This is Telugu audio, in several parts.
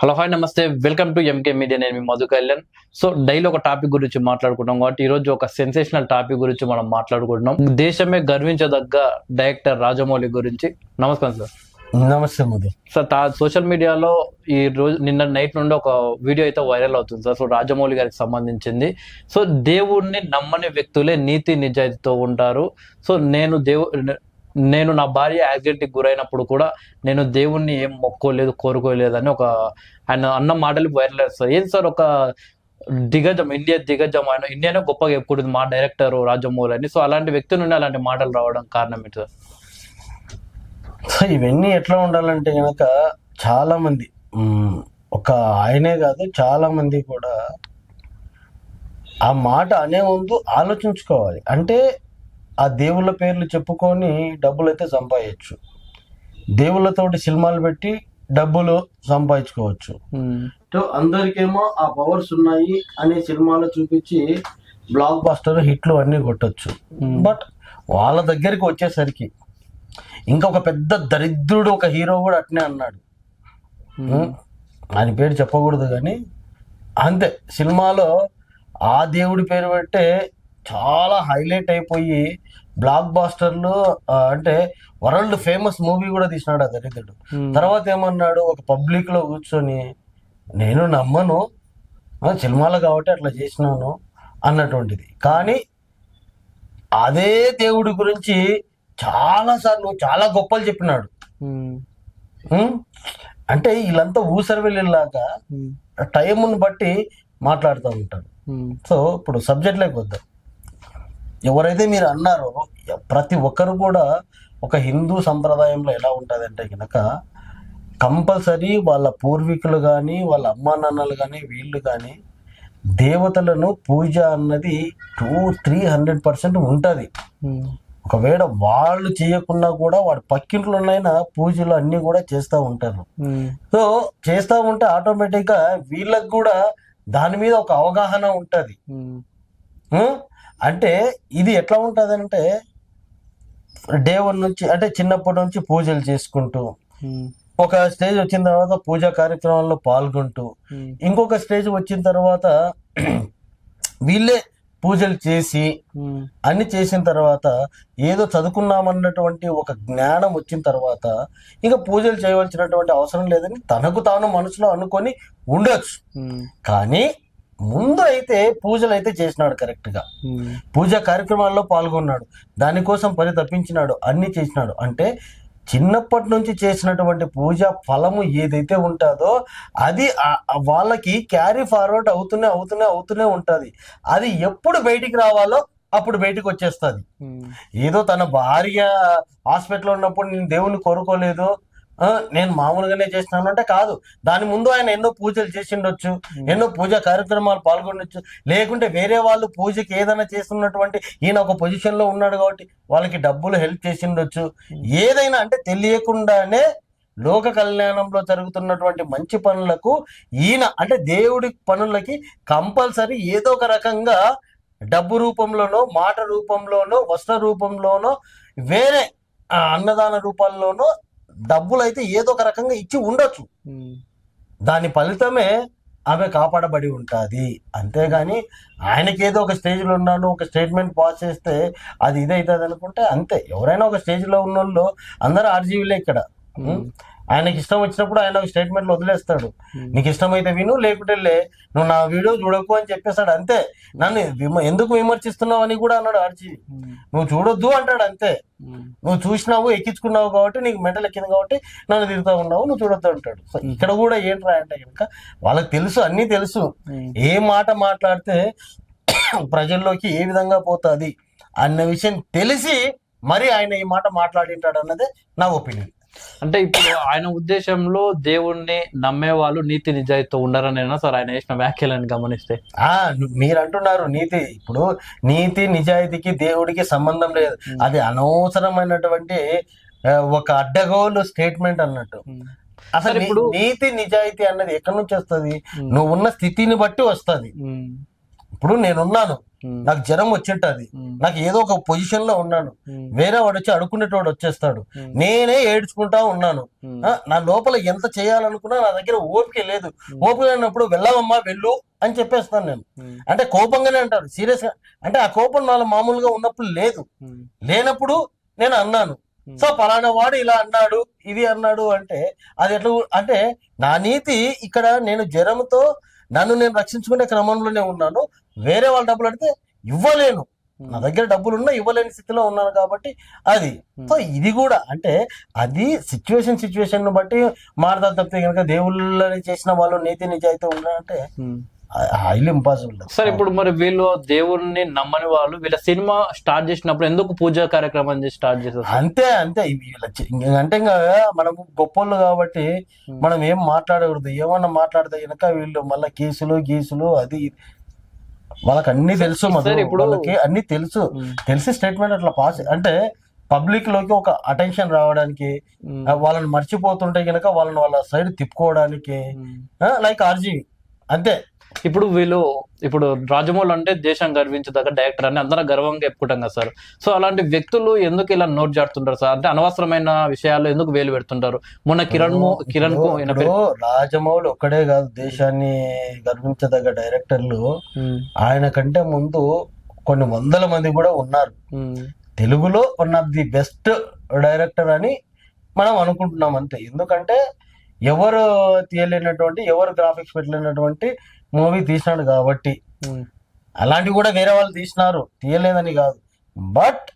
హలో హాయ్ నమస్తే వెల్కమ్ టు ఎంకే మీడియా. నేను మీ మధు కళ్యాణ్. సో డైలీ ఒక టాపిక్ గురించి మాట్లాడుకుంటాం కాబట్టి ఈ రోజు ఒక సెన్సేషనల్ టాపిక్ గురించి మనం మాట్లాడుకుంటున్నాం. దేశమే గర్వించదగ్గ డైరెక్టర్ రాజమౌళి గురించి. నమస్కారం సార్. నమస్తే మధు. సార్ సోషల్ మీడియాలో ఈ రోజు నిన్న నైట్ నుండి ఒక వీడియో అయితే వైరల్ అవుతుంది సార్. సో రాజమౌళి గారికి సంబంధించింది. సో దేవుణ్ణి నమ్మని వ్యక్తులే నీతి నిజాయితీతో ఉంటారు. సో నేను నా భార్య యాక్సిడెంట్కి గురైనప్పుడు కూడా నేను దేవుణ్ణి ఏం మొక్కోలేదు కోరుకోలేదు అని ఒక ఆయన అన్న మాటలు వైరల్ అవుతాయి. ఏది సార్ ఒక దిగ్గజం, ఇండియా దిగ్గజం, ఆయన ఇండియానే గొప్పగా చెప్పుకుంటుంది మా డైరెక్టర్ రాజమౌళి అని. సో అలాంటి వ్యక్తి నుండి అలాంటి మాటలు రావడం కారణం ఏంటి సార్? సో ఇవన్నీ ఎట్లా ఉండాలంటే కనుక చాలా మంది, ఒక ఆయనే కాదు చాలా మంది కూడా ఆ మాట అనే ముందు ఆలోచించుకోవాలి. అంటే ఆ దేవుళ్ళ పేర్లు చెప్పుకొని డబ్బులు అయితే సంపాదించు, దేవుళ్ళతోటి సినిమాలు పెట్టి డబ్బులు సంపాదించుకోవచ్చు. సో అందరికేమో ఆ పవర్స్ ఉన్నాయి అనే సినిమాలు చూపించి బ్లాక్ బస్టర్ హిట్లు అన్నీ కొట్టచ్చు. బట్ వాళ్ళ దగ్గరికి వచ్చేసరికి ఇంకొక పెద్ద దరిద్రుడు ఒక హీరో కూడా అట్నే అన్నాడు. ఆయన పేరు చెప్పకూడదు కానీ అంతే, సినిమాలో ఆ దేవుడి పేరు పెట్టే చాలా హైలైట్ అయిపోయి బ్లాక్ బాస్టర్లు, అంటే వరల్డ్ ఫేమస్ మూవీ కూడా తీసినాడు ఆ దరిద్రుడు. తర్వాత ఏమన్నాడు, ఒక పబ్లిక్ లో కూర్చొని నేను నమ్మను, సినిమాలు కాబట్టి అట్లా చేసినాను అన్నటువంటిది. కానీ అదే దేవుడి గురించి చాలా సార్లు చాలా గొప్పలు చెప్పినాడు. అంటే వీళ్ళంతా ఊసరవెళ్ళలాగా టైంను బట్టి మాట్లాడుతూ ఉంటారు. సో ఇప్పుడు సబ్జెక్ట్ లేకపోద్దాం. ఎవరైతే మీరు అన్నారో ప్రతి ఒక్కరు కూడా ఒక హిందూ సంప్రదాయంలో ఎలా ఉంటుంది అంటే కనుక కంపల్సరీ వాళ్ళ పూర్వీకులు కానీ వాళ్ళ అమ్మా నాన్నలు కానీ వీళ్ళు కానీ దేవతలను పూజ అన్నది 200-300% ఉంటుంది. ఒకవేళ వాళ్ళు చేయకున్నా కూడా వాడి పక్కింట్లోనైనా పూజలు అన్ని కూడా చేస్తూ ఉంటారు. సో చేస్తూ ఉంటే ఆటోమేటిక్గా వీళ్ళకి కూడా దాని మీద ఒక అవగాహన ఉంటుంది. అంటే ఇది ఎట్లా ఉంటుంది అంటే డే 1 నుంచి, అంటే చిన్నప్పటి నుంచి పూజలు చేసుకుంటూ ఒక స్టేజ్ వచ్చిన తర్వాత పూజా కార్యక్రమాల్లో పాల్గొంటూ ఇంకొక స్టేజ్ వచ్చిన తర్వాత వీళ్ళే పూజలు చేసి అన్ని చేసిన తర్వాత ఏదో చదువుకున్నామన్నటువంటి ఒక జ్ఞానం వచ్చిన తర్వాత ఇంకా పూజలు చేయవలసినటువంటి అవసరం లేదని తనకు తాను మనసులో అనుకొని ఉండొచ్చు. కానీ ముందు అయితే పూజలు అయితే చేసినాడు, కరెక్ట్ గా పూజా కార్యక్రమాల్లో పాల్గొన్నాడు, దానికోసం పరితపించినాడు, అన్ని చేసినాడు. అంటే చిన్నప్పటి నుంచి చేసినటువంటి పూజా ఫలము ఏదైతే ఉంటుందో అది వాళ్ళకి క్యారీ ఫార్వర్డ్ అవుతూనే ఉంటుంది. అది ఎప్పుడు బయటికి రావాలో అప్పుడు బయటికి వచ్చేస్తుంది. ఏదో తన భార్య హాస్పిటల్లో ఉన్నప్పుడు నేను దేవుని కోరుకోలేదు, నేను మామూలుగానే చేసినాను అంటే కాదు. దాని ముందు ఆయన ఎన్నో పూజలు చేసిండొచ్చు, ఎన్నో పూజా కార్యక్రమాలు పాల్గొనొచ్చు. లేకుంటే వేరే వాళ్ళు పూజకి ఏదైనా చేస్తున్నటువంటి ఈయన ఒక పొజిషన్ లో ఉన్నాడు కాబట్టి వాళ్ళకి డబ్బులు హెల్ప్ చేసిండొచ్చు. ఏదైనా అంటే తెలియకుండానే లోక కళ్యాణంలో జరుగుతున్నటువంటి మంచి పనులకు ఈయన అంటే దేవుడి పనులకి కంపల్సరీ ఏదో ఒక రకంగా డబ్బు రూపంలోనో, మాట రూపంలోనో, వస్త్ర రూపంలోనో, వేరే అన్నదాన రూపాల్లోనో డబ్బులు అయితే ఏదో ఒక రకంగా ఇచ్చి ఉండొచ్చు. దాని ఫలితమే ఆమె కాపాడబడి ఉంటుంది. అంతేగాని ఆయనకి ఏదో ఒక స్టేజ్లో ఉన్నాను ఒక స్టేట్మెంట్ పాస్ చేస్తే అది ఇదవుతుంది అనుకుంటే అంతే. ఎవరైనా ఒక స్టేజ్లో ఉన్న వాళ్ళు అందరూ ఆర్జీవీలే ఇక్కడ. ఆయనకి ఇష్టం వచ్చినప్పుడు ఆయన ఒక స్టేట్మెంట్లు వదిలేస్తాడు, నీకు ఇష్టమైతే విను లేకుంటే నువ్వు నా వీడియో చూడకు అని చెప్పేస్తాడు. అంతే. నన్ను ఎందుకు విమర్శిస్తున్నావు అని కూడా అన్నాడు ఆర్జీవి. నువ్వు చూడొద్దు అంటాడు. అంతే. నువ్వు చూసినావు, ఎక్కించుకున్నావు కాబట్టి నీకు మెంటల్ ఎక్కింది కాబట్టి నన్ను తిరుగుతూ ఉన్నావు, నువ్వు చూడొద్దు అంటాడు. సో ఇక్కడ కూడా ఏంట్రా అంటే కనుక వాళ్ళకి తెలుసు, అన్నీ తెలుసు, ఏ మాట మాట్లాడితే ప్రజల్లోకి ఏ విధంగా పోతుంది అన్న విషయం తెలిసి మరి ఆయన ఈ మాట మాట్లాడింటాడు అన్నదే నా ఒపీనియన్. అంటే ఇప్పుడు ఆయన ఉద్దేశంలో దేవుణ్ణి నమ్మే వాళ్ళు నీతి నిజాయితీతో ఉండరనేనా సార్ ఆయన చేసిన వ్యాఖ్యలను గమనిస్తే? మీరు అంటున్నారు నీతి, ఇప్పుడు నీతి నిజాయితీకి దేవుడికి సంబంధం లేదు, అది అనవసరమైనటువంటి ఒక అడ్డగోలు స్టేట్మెంట్ అన్నట్టు. అసలు ఇప్పుడు నీతి నిజాయితీ అన్నది ఎక్కడి నుంచి వస్తుంది? నువ్వు ఉన్న స్థితిని బట్టి వస్తుంది. ఇప్పుడు నేనున్నాను, నాకు జ్వరం వచ్చేటది, నాకు ఏదో ఒక పొజిషన్ లో ఉన్నాను, వేరే వాడు వచ్చి అడుక్కునేటోడు వచ్చేస్తాడు, నేనే ఏడ్చుకుంటా ఉన్నాను. నా లోపల ఎంత చేయాలనుకున్నా నా దగ్గర ఓపిక లేదు. ఓపిక లేనప్పుడు వెళ్ళావమ్మా వెళ్ళు అని చెప్పేస్తాను నేను. అంటే కోపంగానే అంటారు, సీరియస్ గా అంటే ఆ కోపం నాలో మామూలుగా ఉన్నప్పుడు లేదు. లేనప్పుడు నేను అన్నాను, సో పలానా వాడు ఇలా అన్నాడు, ఇది అన్నాడు అంటే అది ఎట్లా అంటే నా నీతి ఇక్కడ నేను జ్వరంతో నన్ను నేను రక్షించుకునే క్రమంలోనే ఉన్నాను. వేరే వాళ్ళ డబ్బులు అడిగితే ఇవ్వలేను, నా దగ్గర డబ్బులు ఉన్నా ఇవ్వలేని స్థితిలో ఉన్నాను కాబట్టి అది. సో ఇది కూడా అంటే అది సిచ్యువేషన్ బట్టి మారదా తప్పితే కనుక దేవుళ్ళని చేసిన వాళ్ళు నీతి నిజాయితీ ఉన్నారంటే హైలీ ఇంపాసిబుల్. సార్ ఇప్పుడు మరి వీళ్ళు దేవుణ్ణి నమ్మని వాళ్ళు వీళ్ళ సినిమా స్టార్ట్ చేసినప్పుడు ఎందుకు పూజా కార్యక్రమం స్టార్ట్ చేస్తారు? అంతే అంటే అంటే ఇంకా మనము గొప్పలు కాబట్టి మనం ఏం మాట్లాడకూడదు. ఏమన్నా మాట్లాడితే కనుక వీళ్ళు మళ్ళీ గీసులు అది వాళ్ళకి అన్ని తెలుసు, వాళ్ళకి అన్ని తెలిసి స్టేట్మెంట్ అట్లా పాస్ అంటే పబ్లిక్ లోకి ఒక అటెన్షన్ రావడానికి, వాళ్ళని మర్చిపోతుంటే కనుక వాళ్ళని వాళ్ళ సైడ్ తిప్పుకోవడానికి, లైక్ ఆర్జీవి అంతే. ఇప్పుడు రాజమౌళి అంటే దేశం గర్వించదగ్గ డైరెక్టర్ అని అందరం గర్వంగా చెప్పుకుంటాం కదా సార్. సో అలాంటి వ్యక్తులు ఎందుకు ఇలా నోట్ చేస్తుంటారు సార్? అంటే అనవసరమైన విషయాలు ఎందుకు వేలు పెడుతుంటారు? మొన్న కిరణ్ రాజమౌళి ఒక్కడే కాదు, దేశాన్ని గర్వించదగ్గ డైరెక్టర్లు ఆయన కంటే ముందు కొన్ని వందల మంది కూడా ఉన్నారు. తెలుగులో one of the best director అని మనం అనుకుంటున్నాం అంతే. ఎందుకంటే ఎవరు తీయలేనటువంటి, ఎవరు గ్రాఫిక్స్ పెట్టలేనటువంటి మూవీ తీసినాడు కాబట్టి. అలాంటివి కూడా వేరే వాళ్ళు తీసినారు, తీయలేదని కాదు. బట్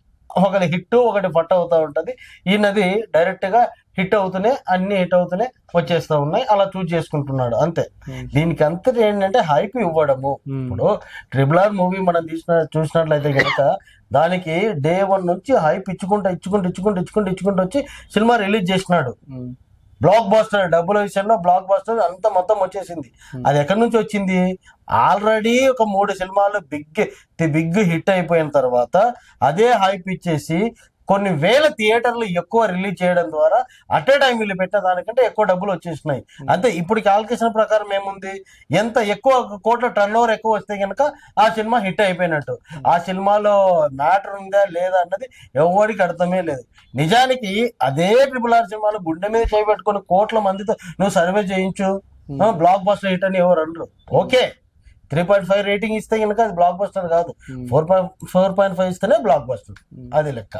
ఒకటి హిట్ ఒకటి ఫట్ అవుతా ఉంటది. ఈయనది డైరెక్ట్ గా హిట్ అవుతూనే అన్ని హిట్ అవుతూనే వచ్చేస్తా ఉన్నాయి, అలా చూస్ చేసుకుంటున్నాడు అంతే. దీనికి అంతా ఏంటంటే హైప్ ఇవ్వడము. ఇప్పుడు RRR మూవీ మనం చూసినట్లయితే కనుక దానికి డే 1 నుంచి హైప్ ఇచ్చుకుంటూ వచ్చి సినిమా రిలీజ్ చేసినాడు. బ్లాక్ బాస్టర్, డబ్బుల విషయంలో బ్లాక్ బాస్టర్ అంత మొత్తం వచ్చేసింది. అది ఎక్కడి నుంచి వచ్చింది? ఆల్రెడీ ఒక 3 సినిమాలు బిగ్ హిట్ అయిపోయిన తర్వాత అదే హైప్ ఇచ్చేసి కొన్ని వేల థియేటర్లు ఎక్కువ రిలీజ్ చేయడం ద్వారా అట్ ఏ టైం వీళ్ళు పెట్టిన దానికంటే ఎక్కువ డబ్బులు వచ్చేసినాయి అంతే. ఇప్పుడు క్యాల్కులేషన్ ప్రకారం ఏముంది, ఎంత ఎక్కువ కోట్ల టర్న్ ఓవర్ ఎక్కువ వస్తే కనుక ఆ సినిమా హిట్ అయిపోయినట్టు. ఆ సినిమాలో మ్యాటర్ ఉందా లేదా అన్నది ఎవరికి అర్థమే లేదు. నిజానికి అదే RRR సినిమాలో గుండె మీద చేయబెట్టుకుని కోట్ల మందితో నువ్వు సర్వే చేయించు, బ్లాక్ బస్టర్ హిట్ అని ఎవరు అనరు. ఓకే 3.5 రేటింగ్ ఇస్తే కనుక అది బ్లాక్ బస్టర్ కాదు, 4.5 ఇస్తేనే బ్లాక్ బస్టర్, అది లెక్క.